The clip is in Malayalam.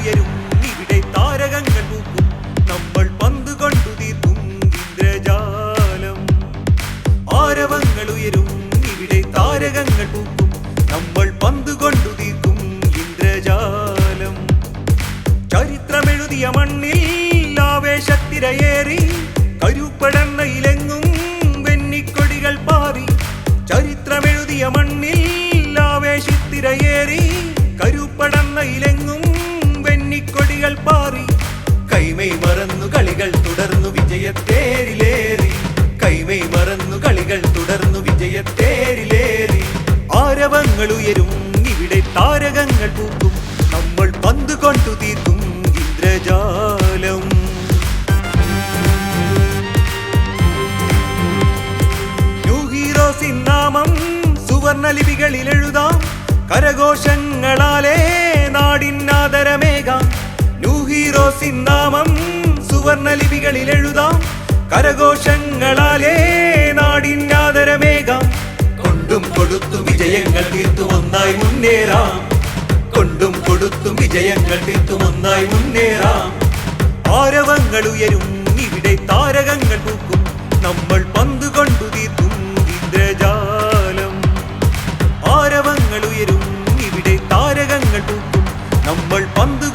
ആരവങ്ങളുയരും ഇവിടെ താരകങ്ങൾ പൂക്കും നമ്മൾ പന്ത് കൊണ്ടു തീർക്കും ഇന്ദ്രജാലം ആരവങ്ങളുയരും ഇവിടെ താരകങ്ങൾ പൂക്കും നമ്മൾ പന്ത് കൊണ്ടു തീർക്കും ഇന്ദ്രജാലം ചരിത്രമെഴുതിയ മണ്ണിൽ ആവേശത്തിരയേറി കരുപ്പടന്നയിലെങ്ങും വെന്നിക്കൊടികൾ പാറി ചരിത്രമെഴുതിയ മണ്ണിൽ ആവേശത്തിരയേറി കരുപ്പടന്നയിലെങ്ങും വെന്നിക്കൊടികൾ പാറി കൈമൈ മറന്നു കളികൾ തുടർന്നു വിജയത്തേരിലേറി കൈമൈ മറന്നു കളികൾ തുടർന്നു വിജയത്തേരിലേറി ആരവങ്ങളുയരും ഇവിടെ താരകങ്ങൾ പൂക്കും നമ്മൾ പന്ത് കൊണ്ടു തീർക്കും ഇന്ദ്രജാലം ന്യൂ ഹീറോസിൻ നാമം സുവർണലിപികളിൽ എഴുതാം കരഘോഷങ്ങളാലേ നാടിനാദരമേകാം ന്യൂ ഹീറോസിൻ നാമം സുവർണലിപികളിൽ എഴുതാം കരഘോഷങ്ങളാലേ നാടിനാദരമേകാം കൊണ്ടും കൊടുത്തും വിജയങ്ങൾ തീർത്തും ഒന്നായി മുന്നേറാം കൊണ്ടും കൊടുത്തും വിജയങ്ങൾ തീർത്തും ഒന്നായി മുന്നേറാം ആരവങ്ങളുയരും ഇവിടെ താരകങ്ങൾ പൂക്കും നമ്മൾ പന്ത് കൊണ്ടു തീർക്കും ഇന്ദ്രജാലം ആരവങ്ങളുയരും ഇവിടെ താരകങ്ങൾ പൂക്കും നമ്മൾ പന്ത്